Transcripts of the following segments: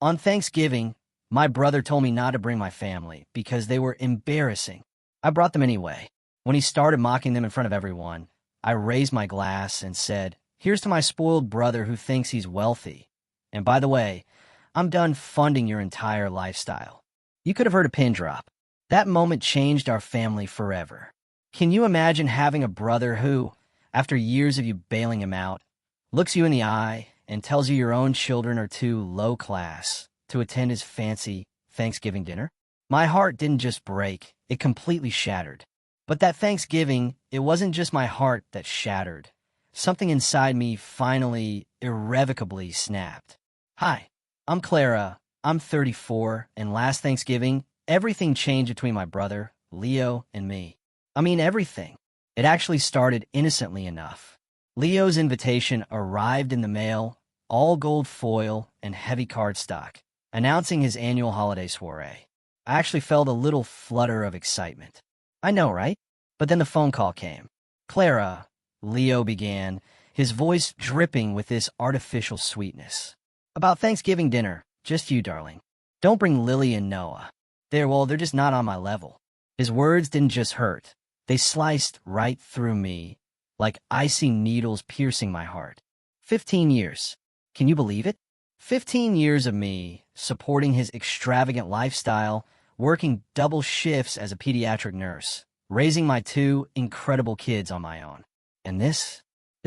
On Thanksgiving, my brother told me not to bring my family because they were embarrassing. I brought them anyway. When he started mocking them in front of everyone, I raised my glass and said, "Here's to my spoiled brother who thinks he's wealthy. And by the way, I'm done funding your entire lifestyle." You could have heard a pin drop. That moment changed our family forever. Can you imagine having a brother who, after years of you bailing him out, looks you in the eye and tells you your own children are too low class to attend his fancy Thanksgiving dinner? My heart didn't just break, it completely shattered. But that Thanksgiving, it wasn't just my heart that shattered. Something inside me finally, irrevocably snapped. Hi, I'm Clara. I'm 34, and last Thanksgiving, everything changed between my brother, Leo, and me. I mean, everything. It actually started innocently enough. Leo's invitation arrived in the mail, all gold foil and heavy cardstock, announcing his annual holiday soiree. I actually felt a little flutter of excitement. I know, right? But then the phone call came. "Clara," Leo began, his voice dripping with this artificial sweetness. "About Thanksgiving dinner, just you, darling. Don't bring Lily and Noah. They're just not on my level." His words didn't just hurt. They sliced right through me, like icy needles piercing my heart. 15 years. Can you believe it? 15 years of me supporting his extravagant lifestyle, working double shifts as a pediatric nurse, raising my two incredible kids on my own. And this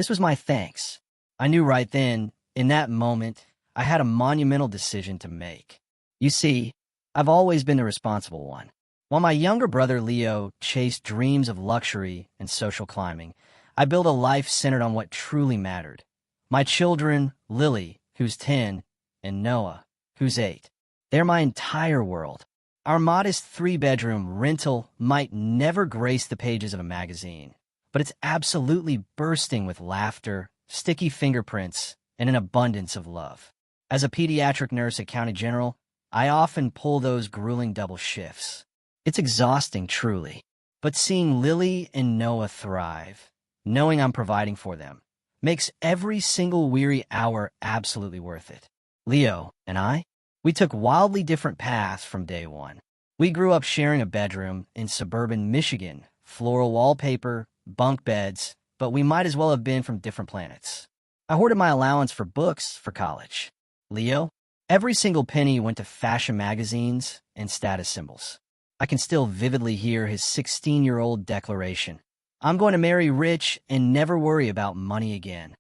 was my thanks. I knew right then, in that moment, I had a monumental decision to make. You see, I've always been the responsible one. While my younger brother Leo chased dreams of luxury and social climbing, I built a life centered on what truly mattered. My children, Lily, who's 10, and Noah, who's 8. They're my entire world. Our modest 3-bedroom rental might never grace the pages of a magazine, but it's absolutely bursting with laughter, sticky fingerprints, and an abundance of love. As a pediatric nurse at County General, I often pull those grueling double shifts. It's exhausting, truly. But seeing Lily and Noah thrive, knowing I'm providing for them, makes every single weary hour absolutely worth it. Leo and I, we took wildly different paths from day one. We grew up sharing a bedroom in suburban Michigan, floral wallpaper, bunk beds, but we might as well have been from different planets. I hoarded my allowance for books for college. Leo, every single penny went to fashion magazines and status symbols. I can still vividly hear his 16-year-old declaration. "I'm going to marry rich and never worry about money again."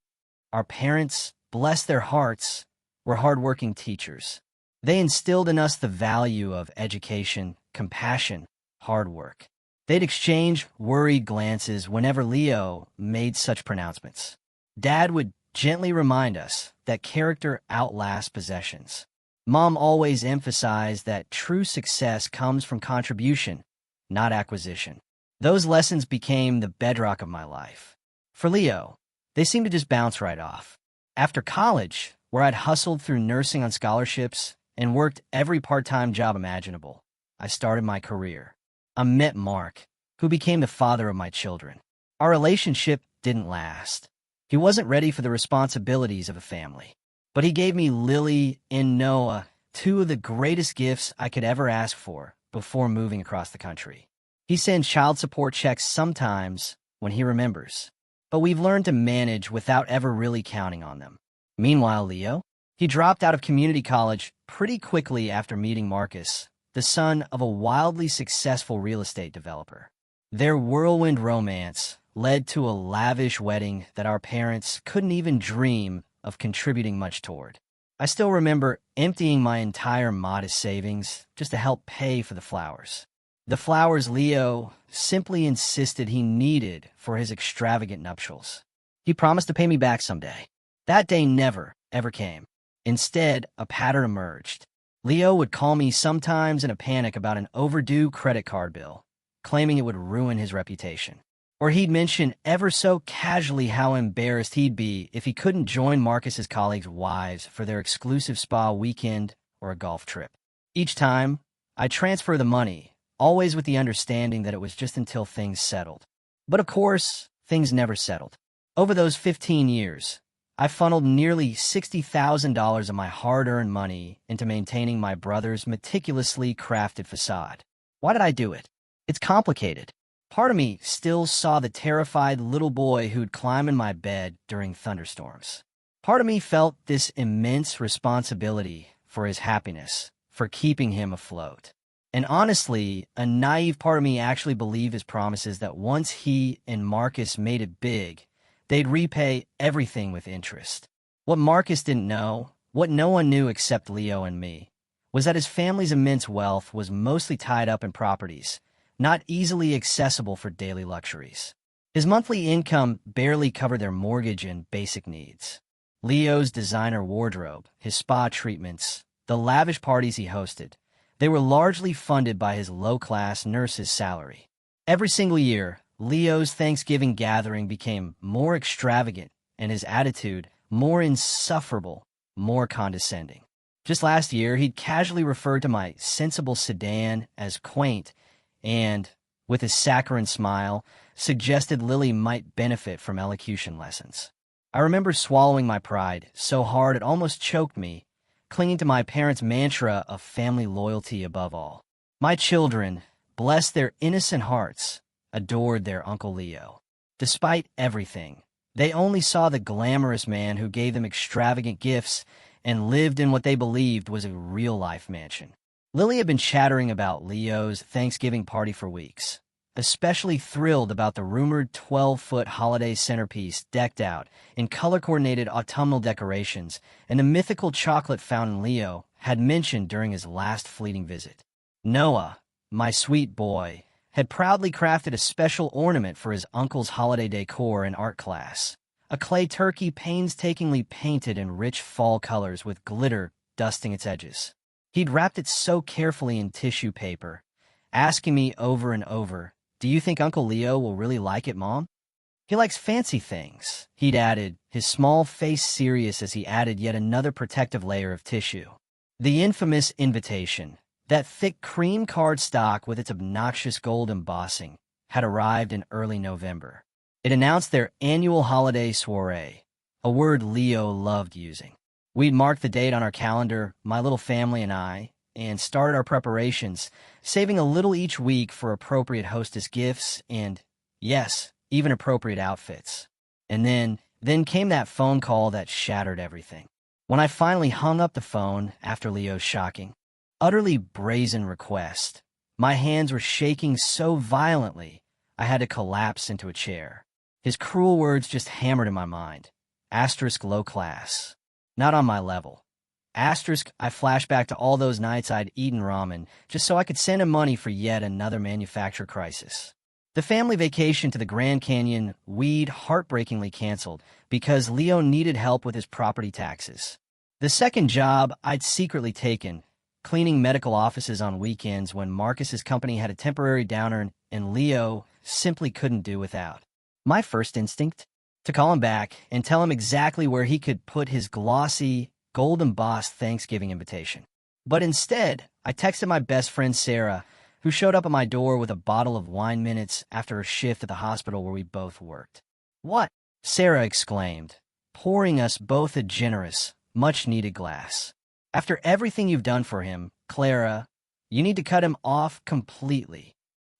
Our parents, bless their hearts, were hardworking teachers. They instilled in us the value of education, compassion, hard work. They'd exchange worried glances whenever Leo made such pronouncements. Dad would gently remind us that character outlasts possessions. Mom always emphasized that true success comes from contribution, not acquisition. Those lessons became the bedrock of my life. For Leo, they seemed to just bounce right off. After college, where I'd hustled through nursing on scholarships and worked every part-time job imaginable, I started my career. I met Mark, who became the father of my children. Our relationship didn't last. He wasn't ready for the responsibilities of a family. But he gave me Lily and Noah, two of the greatest gifts I could ever ask for before moving across the country. He sends child support checks sometimes when he remembers, but we've learned to manage without ever really counting on them. Meanwhile, Leo, he dropped out of community college pretty quickly after meeting Marcus, the son of a wildly successful real estate developer. Their whirlwind romance led to a lavish wedding that our parents couldn't even dream of contributing much toward. I still remember emptying my entire modest savings just to help pay for the flowers. The flowers Leo simply insisted he needed for his extravagant nuptials. He promised to pay me back someday. That day never, ever came. Instead, a pattern emerged. Leo would call me sometimes in a panic about an overdue credit card bill, claiming it would ruin his reputation. Or he'd mention ever so casually how embarrassed he'd be if he couldn't join Marcus's colleagues' wives for their exclusive spa weekend or a golf trip. Each time, I'd transfer the money, always with the understanding that it was just until things settled. But of course, things never settled. Over those 15 years, I funneled nearly $60,000 of my hard-earned money into maintaining my brother's meticulously crafted facade. Why did I do it? It's complicated. Part of me still saw the terrified little boy who'd climb in my bed during thunderstorms. Part of me felt this immense responsibility for his happiness, for keeping him afloat. And honestly, a naive part of me actually believed his promises that once he and Marcus made it big, they'd repay everything with interest. What Marcus didn't know, what no one knew except Leo and me, was that his family's immense wealth was mostly tied up in properties, not easily accessible for daily luxuries. His monthly income barely covered their mortgage and basic needs. Leo's designer wardrobe, his spa treatments, the lavish parties he hosted, they were largely funded by his low-class nurse's salary. Every single year, Leo's Thanksgiving gathering became more extravagant and his attitude more insufferable, more condescending. Just last year, he'd casually referred to my sensible sedan as quaint and, with his saccharine smile, suggested Lily might benefit from elocution lessons. I remember swallowing my pride so hard it almost choked me, clinging to my parents' mantra of family loyalty above all. My children, bless their innocent hearts, adored their Uncle Leo. Despite everything, they only saw the glamorous man who gave them extravagant gifts and lived in what they believed was a real-life mansion. Lily had been chattering about Leo's Thanksgiving party for weeks, especially thrilled about the rumored 12-foot holiday centerpiece decked out in color-coordinated autumnal decorations and the mythical chocolate fountain Leo had mentioned during his last fleeting visit. Noah, my sweet boy, had proudly crafted a special ornament for his uncle's holiday decor in art class, a clay turkey painstakingly painted in rich fall colors with glitter dusting its edges. He'd wrapped it so carefully in tissue paper, asking me over and over, "Do you think Uncle Leo will really like it, Mom?" "He likes fancy things," he'd added, his small face serious as he added yet another protective layer of tissue. The infamous invitation, that thick cream cardstock with its obnoxious gold embossing, had arrived in early November. It announced their annual holiday soiree, a word Leo loved using. We'd marked the date on our calendar, my little family and I, and started our preparations, saving a little each week for appropriate hostess gifts and, yes, even appropriate outfits. And then came that phone call that shattered everything. When I finally hung up the phone after Leo's shocking, utterly brazen request, my hands were shaking so violently I had to collapse into a chair. His cruel words just hammered in my mind. Asterisk low class. Not on my level. Asterisk, I flashed back to all those nights I'd eaten ramen just so I could send him money for yet another manufacturer crisis. The family vacation to the Grand Canyon we'd heartbreakingly canceled because Leo needed help with his property taxes. The second job I'd secretly taken, cleaning medical offices on weekends when Marcus's company had a temporary downer and Leo simply couldn't do without. My first instinct? To call him back and tell him exactly where he could put his glossy, gold-embossed Thanksgiving invitation. But instead, I texted my best friend Sarah, who showed up at my door with a bottle of wine minutes after a shift at the hospital where we both worked. "What?" Sarah exclaimed, pouring us both a generous, much-needed glass. "After everything you've done for him, Clara, you need to cut him off completely."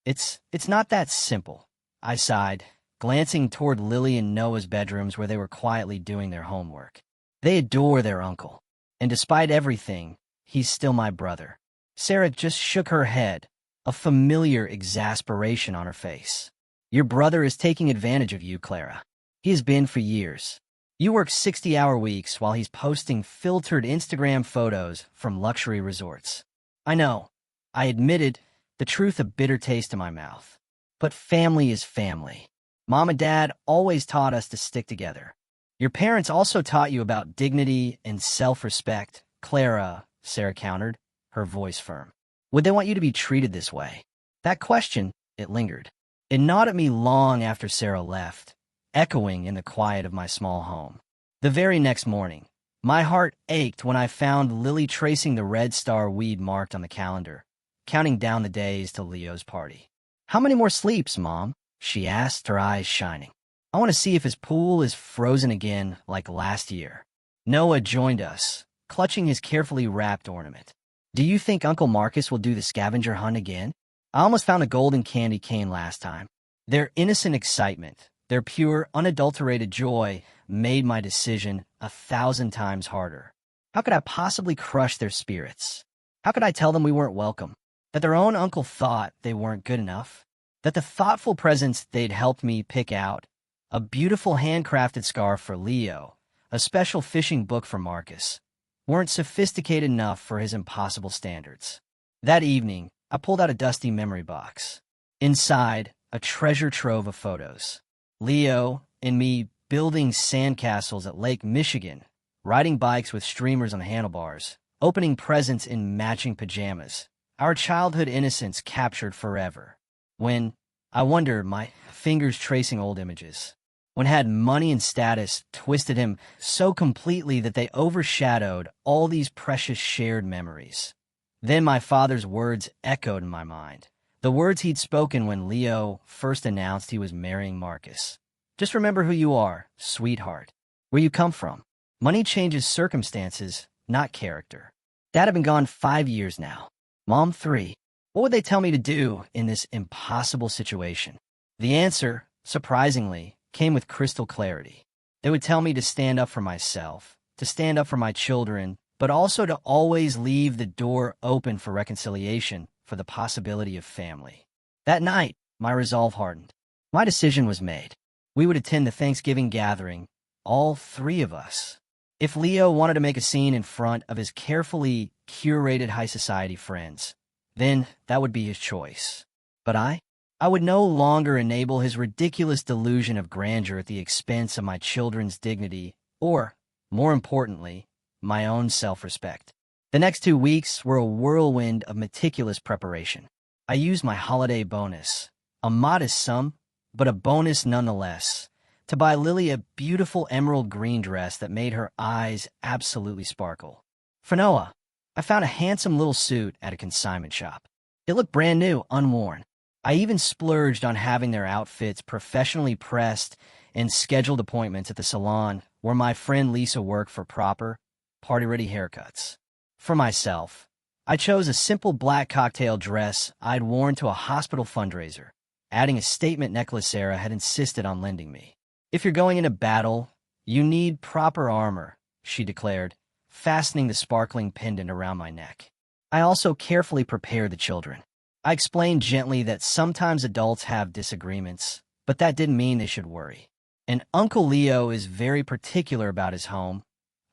It's not that simple," I sighed, glancing toward Lily and Noah's bedrooms where they were quietly doing their homework. They adore their uncle, and despite everything, he's still my brother. Sarah just shook her head, a familiar exasperation on her face. "Your brother is taking advantage of you, Clara. He has been for years. You work 60-hour weeks while he's posting filtered Instagram photos from luxury resorts." I know. I admitted, the truth a bitter taste in my mouth. But family is family. Mom and Dad always taught us to stick together. Your parents also taught you about dignity and self-respect, Clara, Sarah countered, her voice firm. Would they want you to be treated this way? That question, it lingered. It gnawed at me long after Sarah left, echoing in the quiet of my small home. The very next morning, my heart ached when I found Lily tracing the red star we'd marked on the calendar, counting down the days to Leo's party. "How many more sleeps, Mom?" she asked, her eyes shining. I want to see if his pool is frozen again like last year. Noah joined us, clutching his carefully wrapped ornament. Do you think Uncle Marcus will do the scavenger hunt again? I almost found a golden candy cane last time. Their innocent excitement, their pure, unadulterated joy made my decision 1,000 times harder. How could I possibly crush their spirits? How could I tell them we weren't welcome? That their own uncle thought they weren't good enough? That the thoughtful presents they'd helped me pick out, a beautiful handcrafted scarf for Leo, a special fishing book for Marcus, weren't sophisticated enough for his impossible standards? That evening, I pulled out a dusty memory box. Inside, a treasure trove of photos. Leo and me building sandcastles at Lake Michigan, riding bikes with streamers on handlebars, opening presents in matching pajamas. Our childhood innocence captured forever. When, I wonder, my fingers tracing old images. When had money and status twisted him so completely that they overshadowed all these precious shared memories. Then my father's words echoed in my mind. The words he'd spoken when Leo first announced he was marrying Marcus. Just remember who you are, sweetheart. Where you come from. Money changes circumstances, not character. Dad had been gone 5 years now. Mom 3. What would they tell me to do in this impossible situation? The answer, surprisingly, came with crystal clarity. They would tell me to stand up for myself, to stand up for my children, but also to always leave the door open for reconciliation, for the possibility of family. That night, my resolve hardened. My decision was made. We would attend the Thanksgiving gathering, all 3 of us. If Leo wanted to make a scene in front of his carefully curated high society friends, then that would be his choice. But I would no longer enable his ridiculous delusion of grandeur at the expense of my children's dignity or, more importantly, my own self-respect. The next 2 weeks were a whirlwind of meticulous preparation. I used my holiday bonus, a modest sum, but a bonus nonetheless, to buy Lily a beautiful emerald green dress that made her eyes absolutely sparkle. For Noah, I found a handsome little suit at a consignment shop. It looked brand new, unworn. I even splurged on having their outfits professionally pressed and scheduled appointments at the salon where my friend Lisa worked for proper, party-ready haircuts. For myself, I chose a simple black cocktail dress I'd worn to a hospital fundraiser, adding a statement necklace Sarah had insisted on lending me. If you're going into battle, you need proper armor, she declared, fastening the sparkling pendant around my neck. I also carefully prepared the children. I explained gently that sometimes adults have disagreements, but that didn't mean they should worry. And Uncle Leo is very particular about his home.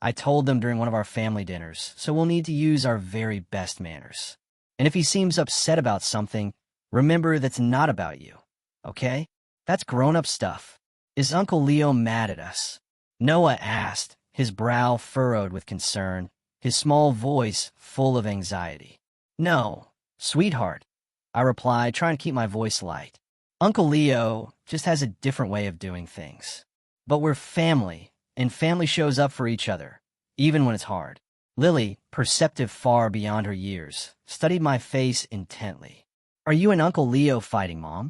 I told them during one of our family dinners, so we'll need to use our very best manners. And if he seems upset about something, remember that's not about you, okay? That's grown-up stuff. Is Uncle Leo mad at us? Noah asked, his brow furrowed with concern, his small voice full of anxiety. No, sweetheart, I replied, trying to keep my voice light. Uncle Leo just has a different way of doing things. But we're family, and family shows up for each other, even when it's hard. Lily, perceptive far beyond her years, studied my face intently. Are you and Uncle Leo fighting, Mom?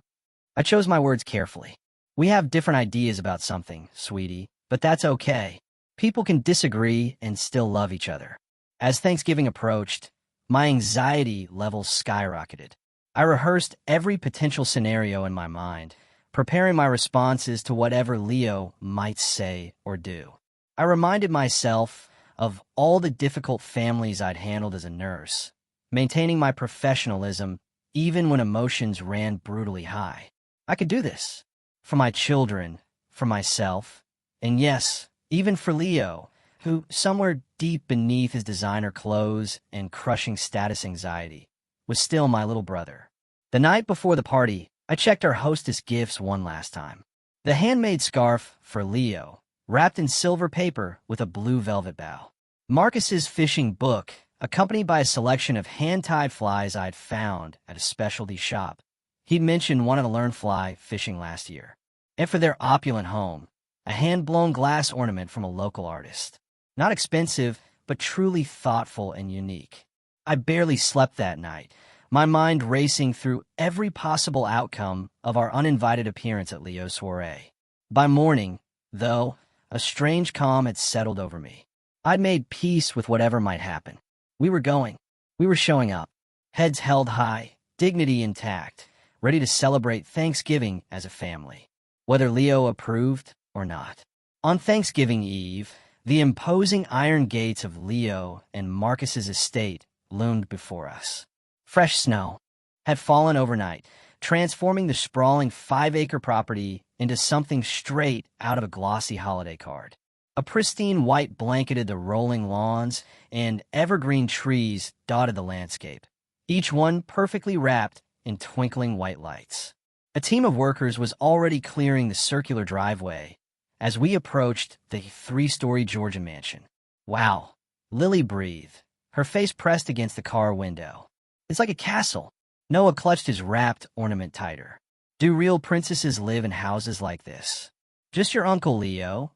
I chose my words carefully. We have different ideas about something, sweetie, but that's okay. People can disagree and still love each other. As Thanksgiving approached, my anxiety levels skyrocketed. I rehearsed every potential scenario in my mind, preparing my responses to whatever Leo might say or do. I reminded myself of all the difficult families I'd handled as a nurse, maintaining my professionalism even when emotions ran brutally high. I could do this. For my children, for myself, and yes, even for Leo, who, somewhere deep beneath his designer clothes and crushing status anxiety, was still my little brother. The night before the party, I checked our hostess gifts one last time. The handmade scarf for Leo, wrapped in silver paper with a blue velvet bow. Marcus's fishing book, accompanied by a selection of hand-tied flies I'd found at a specialty shop. He'd mentioned wanting to learn fly fishing last year. And for their opulent home, a hand-blown glass ornament from a local artist. Not expensive, but truly thoughtful and unique. I barely slept that night, my mind racing through every possible outcome of our uninvited appearance at Leo's soiree. By morning, though, a strange calm had settled over me. I'd made peace with whatever might happen. We were going. We were showing up. Heads held high, dignity intact, ready to celebrate Thanksgiving as a family, whether Leo approved or not. On Thanksgiving Eve, the imposing iron gates of Leo and Marcus's estate loomed before us. Fresh snow had fallen overnight, transforming the sprawling 5-acre property into something straight out of a glossy holiday card. A pristine white blanketed the rolling lawns, and evergreen trees dotted the landscape, each one perfectly wrapped in twinkling white lights. A team of workers was already clearing the circular driveway as we approached the 3-story Georgia mansion. Wow, Lily breathed, her face pressed against the car window. It's like a castle. Noah clutched his wrapped ornament tighter. Do real princesses live in houses like this? Just your Uncle Leo,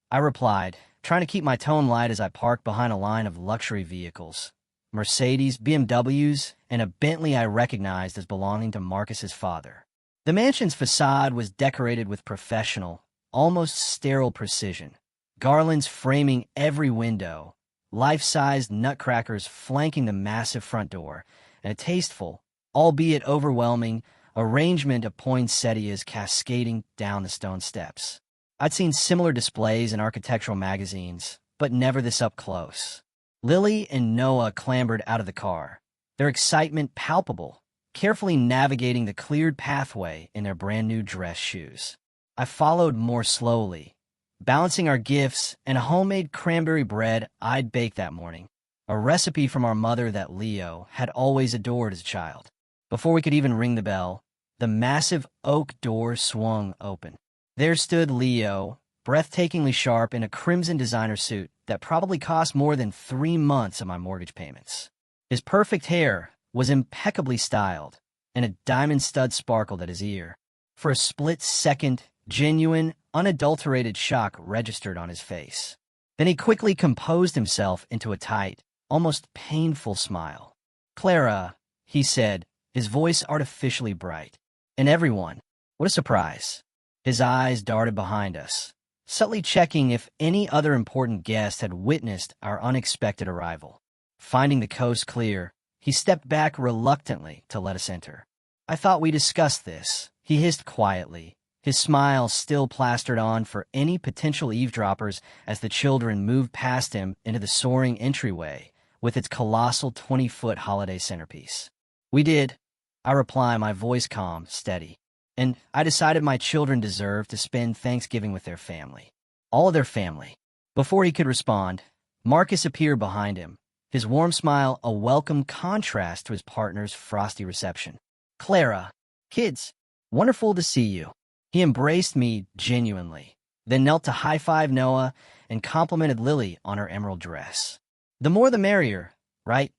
I replied, trying to keep my tone light as I parked behind a line of luxury vehicles. Mercedes, BMWs, and a Bentley I recognized as belonging to Marcus's father. The mansion's facade was decorated with professional, almost sterile precision, garlands framing every window, life-sized nutcrackers flanking the massive front door, and a tasteful, albeit overwhelming, arrangement of poinsettias cascading down the stone steps. I'd seen similar displays in architectural magazines, but never this up close. Lily and Noah clambered out of the car, their excitement palpable, carefully navigating the cleared pathway in their brand-new dress shoes. I followed more slowly, balancing our gifts and a homemade cranberry bread I'd baked that morning, a recipe from our mother that Leo had always adored as a child. Before we could even ring the bell, the massive oak door swung open. There stood Leo, breathtakingly sharp in a crimson designer suit that probably cost more than 3 months of my mortgage payments. His perfect hair was impeccably styled, and a diamond stud sparkled at his ear. For a split second, genuine, unadulterated shock registered on his face. Then he quickly composed himself into a tight, almost painful smile. "Clara," he said, his voice artificially bright. "And everyone, what a surprise." His eyes darted behind us, subtly checking if any other important guest had witnessed our unexpected arrival. Finding the coast clear, he stepped back reluctantly to let us enter. "I thought we discussed this," he hissed quietly, his smile still plastered on for any potential eavesdroppers as the children moved past him into the soaring entryway with its colossal 20-foot holiday centerpiece. "We did," I reply, my voice calm, steady. "And I decided my children deserved to spend Thanksgiving with their family. All of their family." Before he could respond, Marcus appeared behind him, his warm smile a welcome contrast to his partner's frosty reception. "Clara, kids, wonderful to see you." He embraced me genuinely, then knelt to high-five Noah and complimented Lily on her emerald dress. "The more the merrier, right,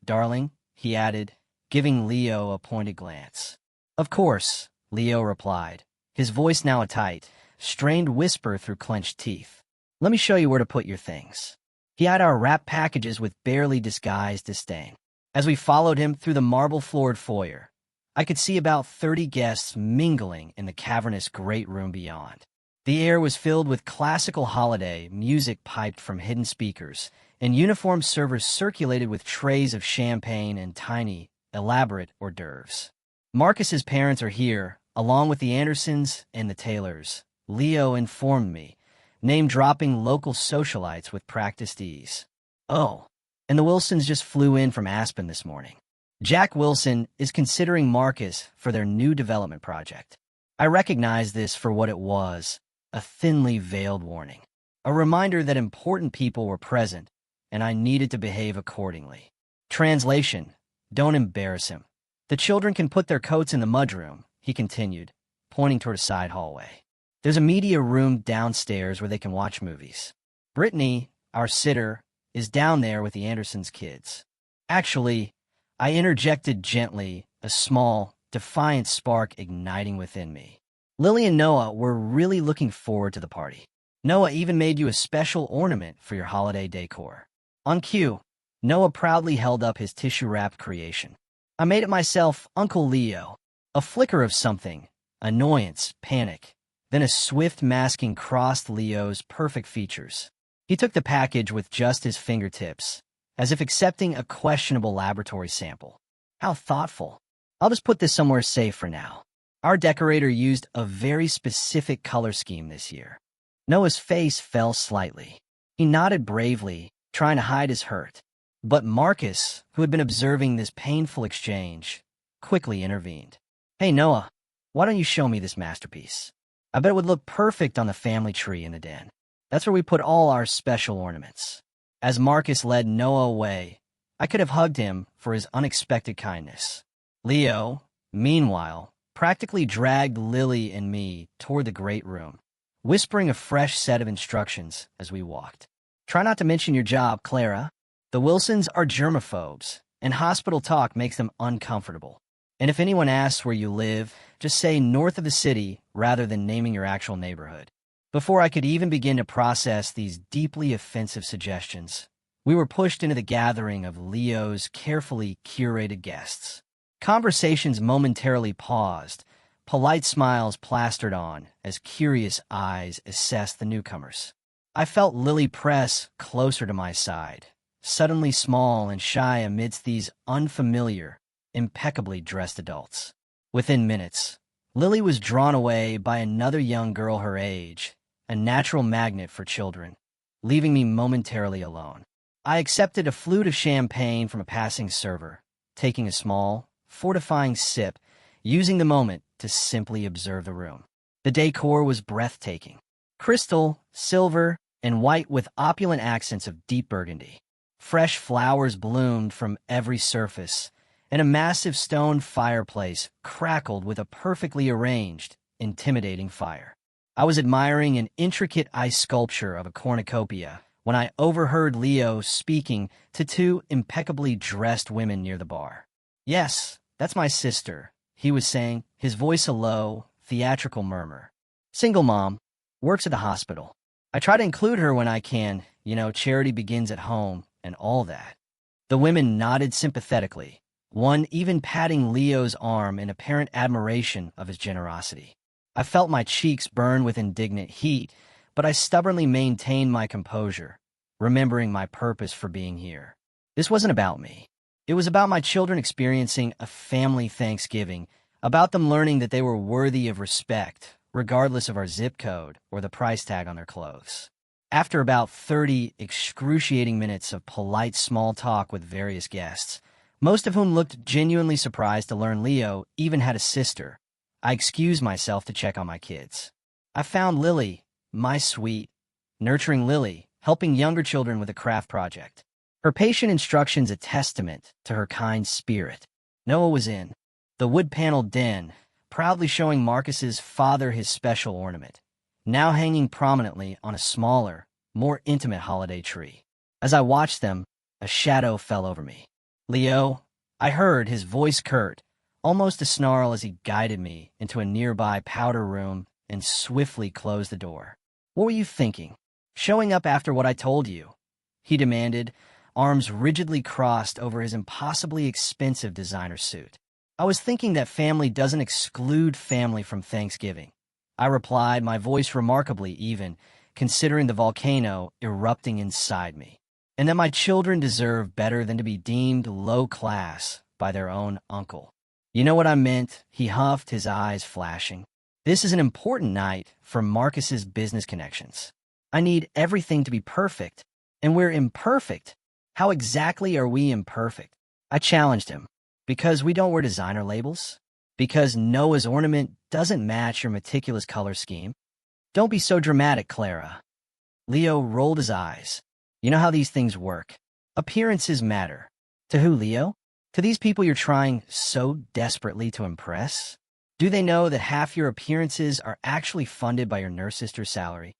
darling?" he added, giving Leo a pointed glance. "Of course," Leo replied, his voice now a tight, strained whisper through clenched teeth. "Let me show you where to put your things." He eyed our wrapped packages with barely disguised disdain. As we followed him through the marble-floored foyer, I could see about 30 guests mingling in the cavernous great room beyond. The air was filled with classical holiday music piped from hidden speakers, and uniformed servers circulated with trays of champagne and tiny, elaborate hors d'oeuvres. "Marcus's parents are here, along with the Andersons and the Taylors," Leo informed me, name-dropping local socialites with practiced ease. "Oh, and the Wilsons just flew in from Aspen this morning. Jack Wilson is considering Marcus for their new development project." I recognized this for what it was, a thinly veiled warning. A reminder that important people were present, and I needed to behave accordingly. Translation: don't embarrass him. "The children can put their coats in the mudroom," he continued, pointing toward a side hallway. "There's a media room downstairs where they can watch movies. Brittany, our sitter, is down there with the Andersons' kids." Actually, I interjected gently, a small, defiant spark igniting within me. "Lily and Noah were really looking forward to the party. Noah even made you a special ornament for your holiday decor." On cue, Noah proudly held up his tissue-wrapped creation. "I made it myself, Uncle Leo." A flicker of something, annoyance, panic, Then a swift masking crossed Leo's perfect features. He took the package with just his fingertips, as if accepting a questionable laboratory sample. How thoughtful. I'll just put this somewhere safe for now. Our decorator used a very specific color scheme this year. Noah's face fell slightly. He nodded bravely, trying to hide his hurt. But Marcus, who had been observing this painful exchange, quickly intervened. Hey, Noah, why don't you show me this masterpiece? I bet it would look perfect on the family tree in the den. That's where we put all our special ornaments. As Marcus led Noah away, I could have hugged him for his unexpected kindness. Leo, meanwhile, practically dragged Lily and me toward the great room, whispering a fresh set of instructions as we walked. Try not to mention your job, Clara. The Wilsons are germaphobes, and hospital talk makes them uncomfortable. And if anyone asks where you live, just say north of the city rather than naming your actual neighborhood. Before I could even begin to process these deeply offensive suggestions, we were pushed into the gathering of Leo's carefully curated guests. Conversations momentarily paused, polite smiles plastered on as curious eyes assessed the newcomers. I felt Lily press closer to my side, suddenly small and shy amidst these unfamiliar, impeccably dressed adults. Within minutes, Lily was drawn away by another young girl her age, a natural magnet for children, leaving me momentarily alone. I accepted a flute of champagne from a passing server, taking a small, fortifying sip, using the moment to simply observe the room. The decor was breathtaking. Crystal, silver, and white with opulent accents of deep burgundy. Fresh flowers bloomed from every surface, and a massive stone fireplace crackled with a perfectly arranged, intimidating fire. I was admiring an intricate ice sculpture of a cornucopia when I overheard Leo speaking to two impeccably dressed women near the bar. Yes, that's my sister, he was saying, his voice a low, theatrical murmur. Single mom, works at the hospital. I try to include her when I can, charity begins at home and all that. The women nodded sympathetically, one even patting Leo's arm in apparent admiration of his generosity. I felt my cheeks burn with indignant heat, but I stubbornly maintained my composure, remembering my purpose for being here. This wasn't about me. It was about my children experiencing a family Thanksgiving, about them learning that they were worthy of respect, regardless of our zip code or the price tag on their clothes. After about 30 excruciating minutes of polite small talk with various guests, most of whom looked genuinely surprised to learn Leo even had a sister, I excused myself to check on my kids. I found Lily, my sweet, nurturing Lily, helping younger children with a craft project. Her patient instructions a testament to her kind spirit. Noah was in the wood-paneled den, proudly showing Marcus's father his special ornament, now hanging prominently on a smaller, more intimate holiday tree. As I watched them, a shadow fell over me. Leo, I heard his voice curt, almost a snarl as he guided me into a nearby powder room and swiftly closed the door. What were you thinking? Showing up after what I told you? He demanded, arms rigidly crossed over his impossibly expensive designer suit. I was thinking that family doesn't exclude family from Thanksgiving. I replied, my voice remarkably even, considering the volcano erupting inside me, and that my children deserve better than to be deemed low class by their own uncle. You know what I meant, he huffed, his eyes flashing. This is an important night for Marcus's business connections. I need everything to be perfect, and we're imperfect. How exactly are we imperfect? I challenged him. Because we don't wear designer labels? Because Noah's ornament doesn't match your meticulous color scheme? Don't be so dramatic, Clara. Leo rolled his eyes. You know how these things work. Appearances matter. To who, Leo? To these people you're trying so desperately to impress? Do they know that half your appearances are actually funded by your nurse sister's salary?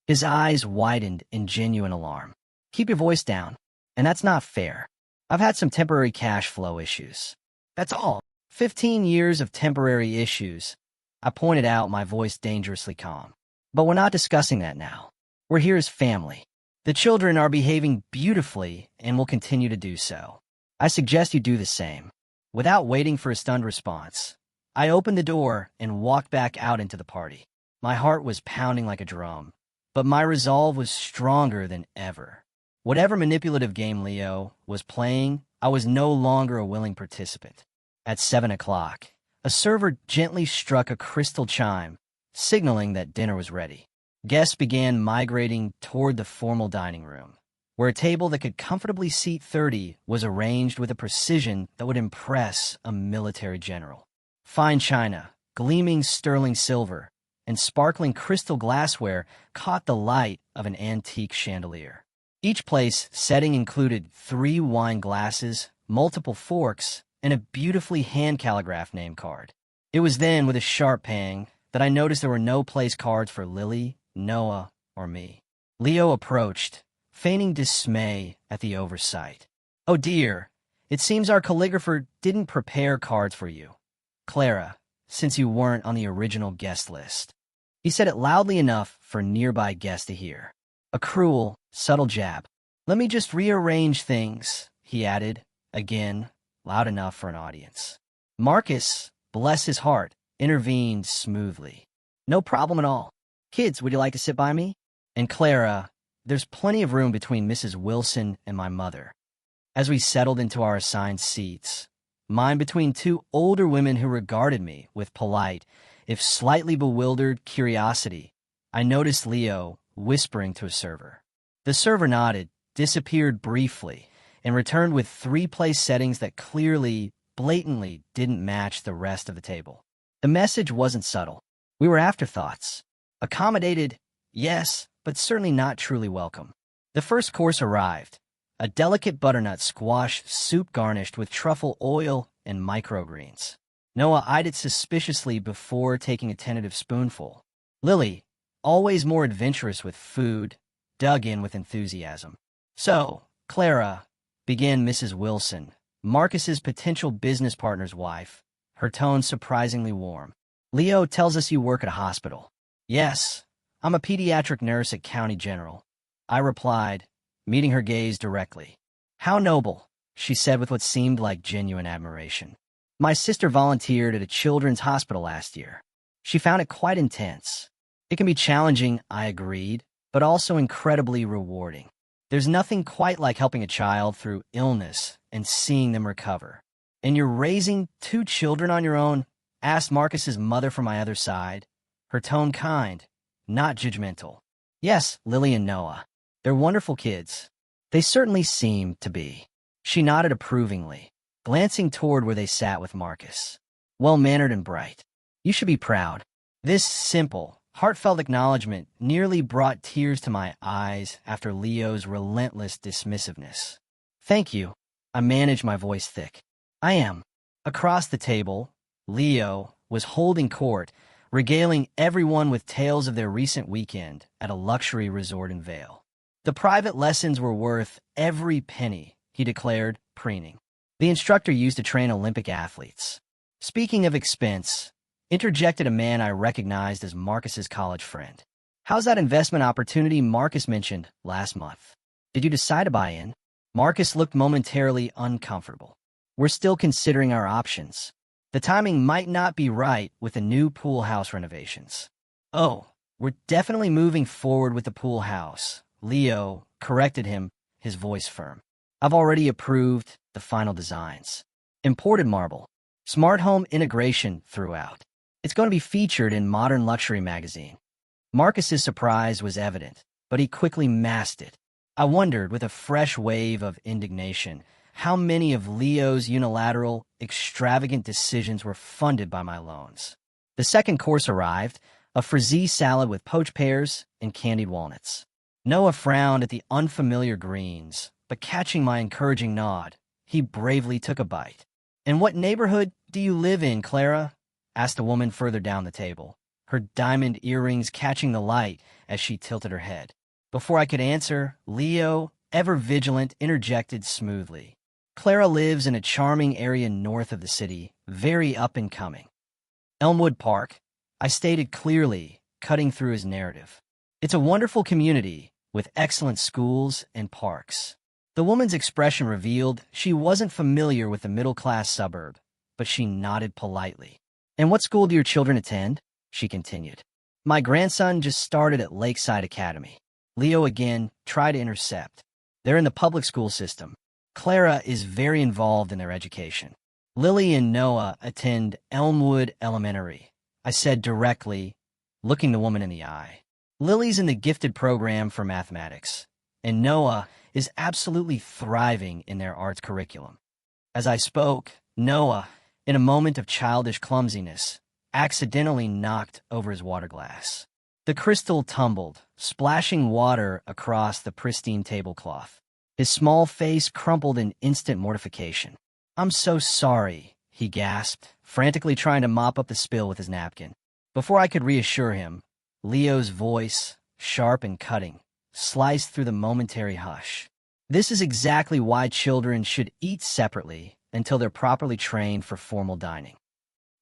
His eyes widened in genuine alarm. Keep your voice down. And that's not fair. I've had some temporary cash flow issues. That's all. 15 years of temporary issues. I pointed out, my voice dangerously calm. But we're not discussing that now. We're here as family. The children are behaving beautifully and will continue to do so. I suggest you do the same. Without waiting for a stunned response, I opened the door and walked back out into the party. My heart was pounding like a drum, but my resolve was stronger than ever. Whatever manipulative game Leo was playing, I was no longer a willing participant. At 7 o'clock, a server gently struck a crystal chime, signaling that dinner was ready. Guests began migrating toward the formal dining room, where a table that could comfortably seat 30 was arranged with a precision that would impress a military general. Fine china, gleaming sterling silver, and sparkling crystal glassware caught the light of an antique chandelier. Each place setting included 3 wine glasses, multiple forks, and a beautifully hand-calligraphed name card. It was then, with a sharp pang, that I noticed there were no place cards for Lily, Noah, or me. Leo approached, feigning dismay at the oversight. "Oh dear, it seems our calligrapher didn't prepare cards for you, Clara, since you weren't on the original guest list." He said it loudly enough for nearby guests to hear. A cruel, subtle jab. "Let me just rearrange things," he added, again, loud enough for an audience. Marcus, bless his heart, intervened smoothly. "No problem at all. Kids, would you like to sit by me?" And Clara, "There's plenty of room between Mrs. Wilson and my mother." As we settled into our assigned seats, mine between 2 older women who regarded me with polite, if slightly bewildered curiosity, I noticed Leo whispering to a server. The server nodded, disappeared briefly, and returned with 3 place settings that clearly, blatantly didn't match the rest of the table. The message wasn't subtle. We were afterthoughts. Accommodated, yes, but certainly not truly welcome. The first course arrived, a delicate butternut squash soup garnished with truffle oil and microgreens. Noah eyed it suspiciously before taking a tentative spoonful. Lily, always more adventurous with food, dug in with enthusiasm. "So, Clara," began Mrs. Wilson, Marcus's potential business partner's wife, her tone surprisingly warm. "Leo tells us you work at a hospital." "Yes, I'm a pediatric nurse at County General," I replied, meeting her gaze directly. "How noble," she said with what seemed like genuine admiration. "My sister volunteered at a children's hospital last year. She found it quite intense." "It can be challenging," I agreed, "but also incredibly rewarding. There's nothing quite like helping a child through illness and seeing them recover." "And you're raising 2 children on your own?" asked Marcus's mother from my other side, her tone kind, not judgmental. "Yes, Lily and Noah. They're wonderful kids." "They certainly seem to be." She nodded approvingly, glancing toward where they sat with Marcus. "Well-mannered and bright. You should be proud." This simple, heartfelt acknowledgement nearly brought tears to my eyes after Leo's relentless dismissiveness. "Thank you." I managed my voice thick. "I am." Across the table, Leo was holding court, regaling everyone with tales of their recent weekend at a luxury resort in Vail. "The private lessons were worth every penny," he declared, preening. "The instructor used to train Olympic athletes." "Speaking of expense," interjected a man I recognized as Marcus's college friend. "How's that investment opportunity Marcus mentioned last month? Did you decide to buy in?" Marcus looked momentarily uncomfortable. "We're still considering our options. The timing might not be right with the new pool house renovations." "Oh, we're definitely moving forward with the pool house," Leo corrected him, his voice firm. "I've already approved the final designs. Imported marble, smart home integration throughout. It's going to be featured in Modern Luxury magazine." Marcus's surprise was evident, but he quickly masked it. I wondered, with a fresh wave of indignation, how many of Leo's unilateral, extravagant decisions were funded by my loans. The second course arrived, a frisee salad with poached pears and candied walnuts. Noah frowned at the unfamiliar greens, but catching my encouraging nod, he bravely took a bite. "And what neighborhood do you live in, Clara?" asked a woman further down the table, her diamond earrings catching the light as she tilted her head. Before I could answer, Leo, ever vigilant, interjected smoothly. "Clara lives in a charming area north of the city, very up-and-coming." "Elmwood Park," I stated clearly, cutting through his narrative. "It's a wonderful community, with excellent schools and parks." The woman's expression revealed she wasn't familiar with the middle-class suburb, but she nodded politely. "And what school do your children attend?" she continued. My grandson just started at Lakeside Academy. Leo again tried to intercept. They're in the public school system. Clara is very involved in their education. Lily and Noah attend Elmwood Elementary, I said directly, looking the woman in the eye. Lily's in the gifted program for mathematics, and Noah is absolutely thriving in their arts curriculum. As I spoke, Noah, in a moment of childish clumsiness, accidentally knocked over his water glass. The crystal tumbled, splashing water across the pristine tablecloth. His small face crumpled in instant mortification. "I'm so sorry," he gasped, frantically trying to mop up the spill with his napkin. Before I could reassure him, Leo's voice, sharp and cutting, sliced through the momentary hush. "This is exactly why children should eat separately until they're properly trained for formal dining."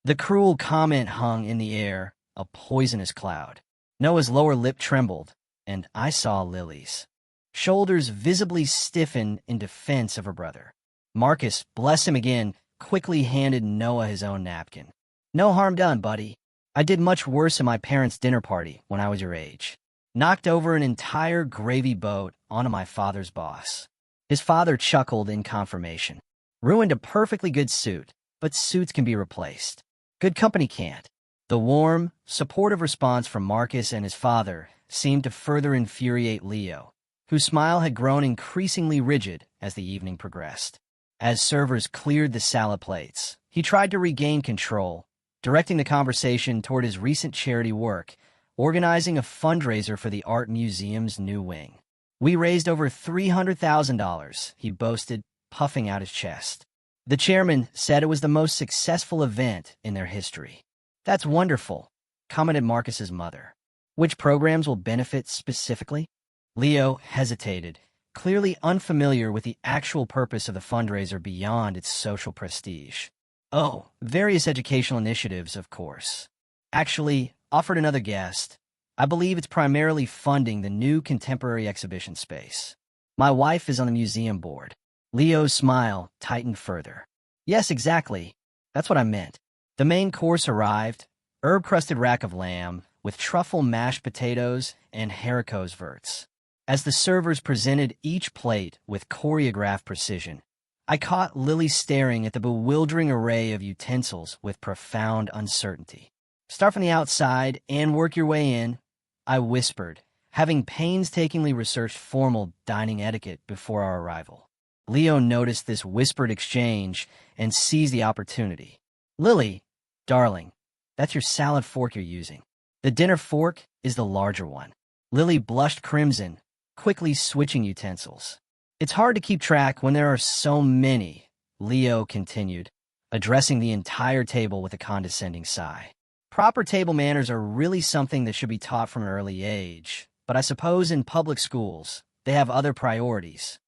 The cruel comment hung in the air, a poisonous cloud. Noah's lower lip trembled, and I saw Lily's shoulders visibly stiffen in defense of her brother. Marcus, bless him again, quickly handed Noah his own napkin. "No harm done, buddy. I did much worse at my parents' dinner party when I was your age. Knocked over an entire gravy boat onto my father's boss." His father chuckled in confirmation. "Ruined a perfectly good suit, but suits can be replaced. Good company can't." The warm, supportive response from Marcus and his father seemed to further infuriate Leo, whose smile had grown increasingly rigid as the evening progressed. As servers cleared the salad plates, he tried to regain control, directing the conversation toward his recent charity work, organizing a fundraiser for the Art Museum's new wing. "We raised over $300,000, he boasted, puffing out his chest. The chairman said it was the most successful event in their history. "That's wonderful," commented Marcus's mother. "Which programs will benefit specifically?" Leo hesitated, clearly unfamiliar with the actual purpose of the fundraiser beyond its social prestige. "Oh, various educational initiatives, of course." "Actually," offered another guest, "I believe it's primarily funding the new contemporary exhibition space. My wife is on the museum board." Leo's smile tightened further. "Yes, exactly. That's what I meant." The main course arrived, herb-crusted rack of lamb, with truffle mashed potatoes and haricots verts. As the servers presented each plate with choreographed precision, I caught Lily staring at the bewildering array of utensils with profound uncertainty. "Start from the outside and work your way in," I whispered, having painstakingly researched formal dining etiquette before our arrival. Leo noticed this whispered exchange and seized the opportunity. "Lily, darling, that's your salad fork you're using. The dinner fork is the larger one." Lily blushed crimson, quickly switching utensils. "It's hard to keep track when there are so many," Leo continued, addressing the entire table with a condescending sigh. "Proper table manners are really something that should be taught from an early age, but I suppose in public schools, they have other priorities."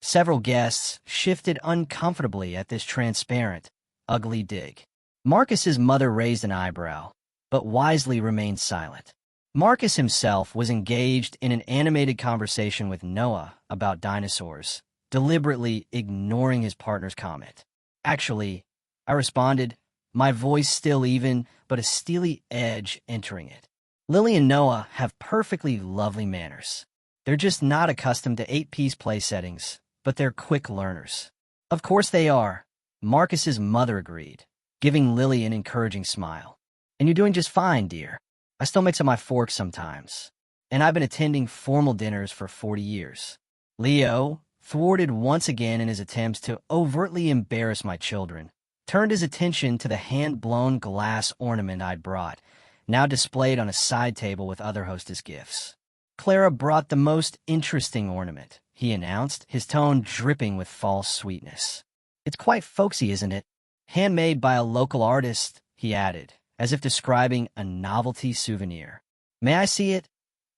Several guests shifted uncomfortably at this transparent, ugly dig. Marcus's mother raised an eyebrow, but wisely remained silent. Marcus himself was engaged in an animated conversation with Noah about dinosaurs, deliberately ignoring his partner's comment. "Actually," I responded, my voice still even, but a steely edge entering it. "Lily and Noah have perfectly lovely manners. They're just not accustomed to 8-piece play settings, but they're quick learners." "Of course they are," Marcus's mother agreed, giving Lily an encouraging smile. "And you're doing just fine, dear. I still mix up my forks sometimes, and I've been attending formal dinners for 40 years. Leo, thwarted once again in his attempts to overtly embarrass my children, turned his attention to the hand-blown glass ornament I'd brought, now displayed on a side table with other hostess gifts. "Clara brought the most interesting ornament," he announced, his tone dripping with false sweetness. "It's quite folksy, isn't it? Handmade by a local artist," he added, as if describing a novelty souvenir. "May I see it?"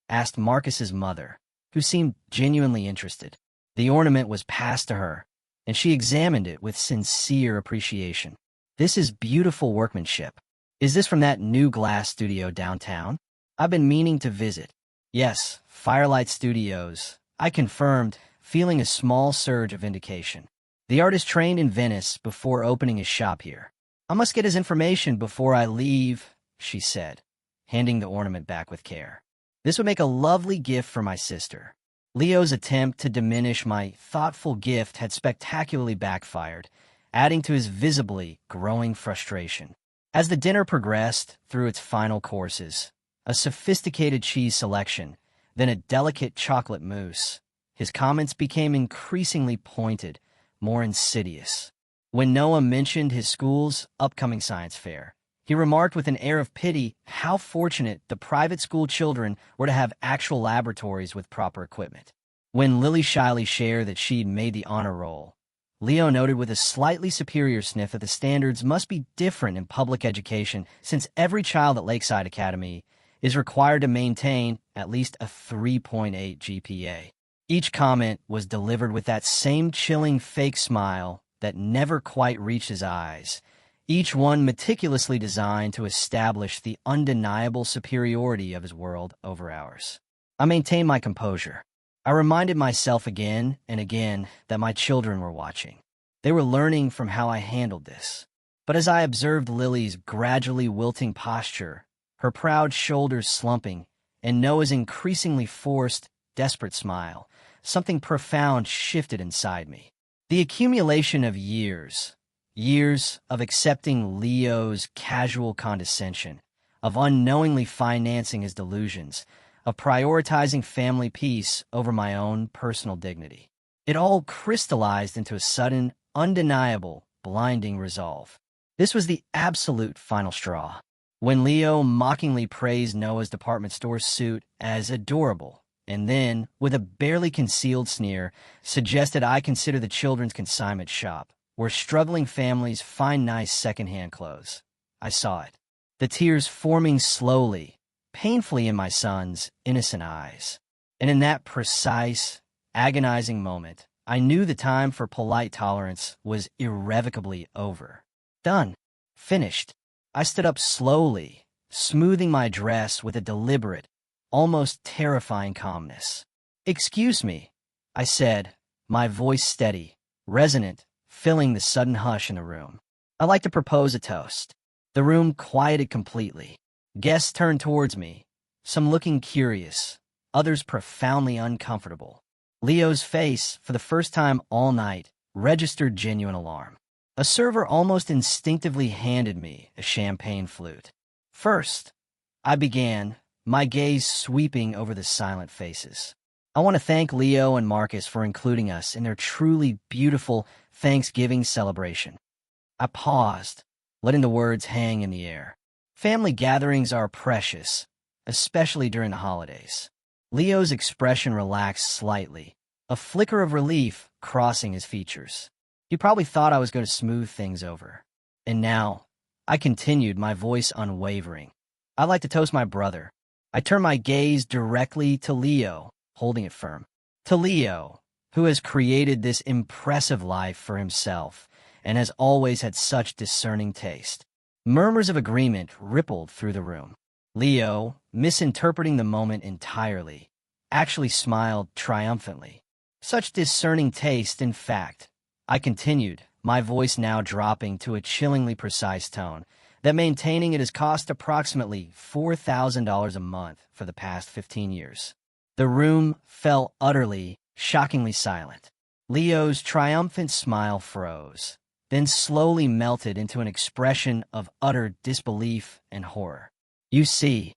asked Marcus's mother, who seemed genuinely interested. The ornament was passed to her, and she examined it with sincere appreciation. "This is beautiful workmanship. Is this from that new glass studio downtown? I've been meaning to visit." "Yes, Firelight Studios," I confirmed, feeling a small surge of vindication. "The artist trained in Venice before opening his shop here." "I must get his information before I leave," she said, handing the ornament back with care. This would make a lovely gift for my sister. Leo's attempt to diminish my thoughtful gift had spectacularly backfired, adding to his visibly growing frustration. As the dinner progressed through its final courses, a sophisticated cheese selection, then a delicate chocolate mousse, his comments became increasingly pointed, more insidious. When Noah mentioned his school's upcoming science fair, he remarked with an air of pity how fortunate the private school children were to have actual laboratories with proper equipment. When Lily shyly shared that she'd made the honor roll, Leo noted with a slightly superior sniff that the standards must be different in public education since every child at Lakeside Academy is required to maintain at least a 3.8 GPA. Each comment was delivered with that same chilling fake smile that never quite reached his eyes, each one meticulously designed to establish the undeniable superiority of his world over ours. I maintained my composure. I reminded myself again and again that my children were watching. They were learning from how I handled this. But as I observed Lily's gradually wilting posture, her proud shoulders slumping, and Noah's increasingly forced, desperate smile, something profound shifted inside me. The accumulation of years of accepting Leo's casual condescension, of unknowingly financing his delusions, of prioritizing family peace over my own personal dignity. It all crystallized into a sudden, undeniable, blinding resolve. This was the absolute final straw. When Leo mockingly praised Noah's department store suit as adorable, and then, with a barely concealed sneer, suggested I consider the children's consignment shop, where struggling families find nice second-hand clothes. I saw it, the tears forming slowly, painfully in my son's innocent eyes. And in that precise, agonizing moment, I knew the time for polite tolerance was irrevocably over. Done. Finished. I stood up slowly, smoothing my dress with a deliberate, almost terrifying calmness. "Excuse me," I said, my voice steady, resonant, filling the sudden hush in the room. "I'd like to propose a toast." The room quieted completely. Guests turned towards me, some looking curious, others profoundly uncomfortable. Leo's face, for the first time all night, registered genuine alarm. A server almost instinctively handed me a champagne flute. "First," I began, my gaze sweeping over the silent faces, "I want to thank Leo and Marcus for including us in their truly beautiful Thanksgiving celebration." I paused, letting the words hang in the air. Family gatherings are precious, especially during the holidays. Leo's expression relaxed slightly, a flicker of relief crossing his features. He probably thought I was going to smooth things over. "And now," I continued, my voice unwavering, "I'd like to toast my brother." I turned my gaze directly to Leo, holding it firm. To Leo, who has created this impressive life for himself and has always had such discerning taste. Murmurs of agreement rippled through the room. Leo, misinterpreting the moment entirely, actually smiled triumphantly. "Such discerning taste, in fact," I continued, my voice now dropping to a chillingly precise tone, "that maintaining it has cost approximately $4,000 a month for the past 15 years. The room fell utterly, shockingly silent. Leo's triumphant smile froze, then slowly melted into an expression of utter disbelief and horror. "You see,"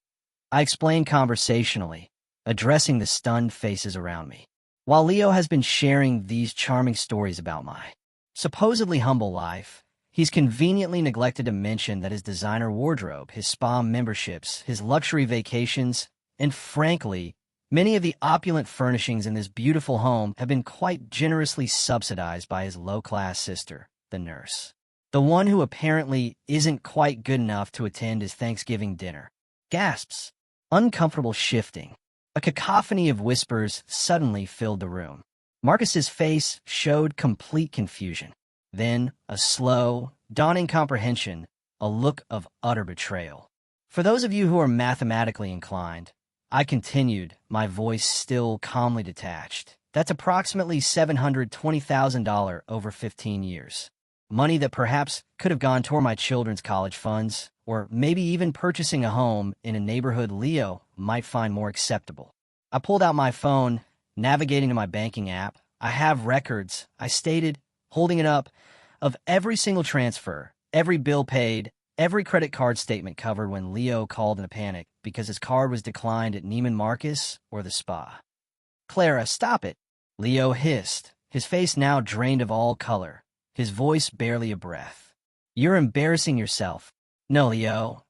I explained conversationally, addressing the stunned faces around me. "While Leo has been sharing these charming stories about my supposedly humble life, he's conveniently neglected to mention that his designer wardrobe, his spa memberships, his luxury vacations, and frankly, many of the opulent furnishings in this beautiful home have been quite generously subsidized by his low-class sister, the nurse. The one who apparently isn't quite good enough to attend his Thanksgiving dinner." Gasps. Uncomfortable shifting. A cacophony of whispers suddenly filled the room. Marcus's face showed complete confusion. Then a slow, dawning comprehension, a look of utter betrayal. "For those of you who are mathematically inclined," I continued, my voice still calmly detached, "that's approximately $720,000 over 15 years. Money that perhaps could have gone toward my children's college funds or maybe even purchasing a home in a neighborhood Leo might find more acceptable. I pulled out my phone, navigating to my banking app. I have records, I stated, holding it up, of every single transfer, every bill paid, every credit card statement covered when Leo called in a panic because his card was declined at Neiman Marcus or the spa. Clara, stop it, Leo hissed, his face now drained of all color, his voice barely a breath. You're embarrassing yourself. No, Leo,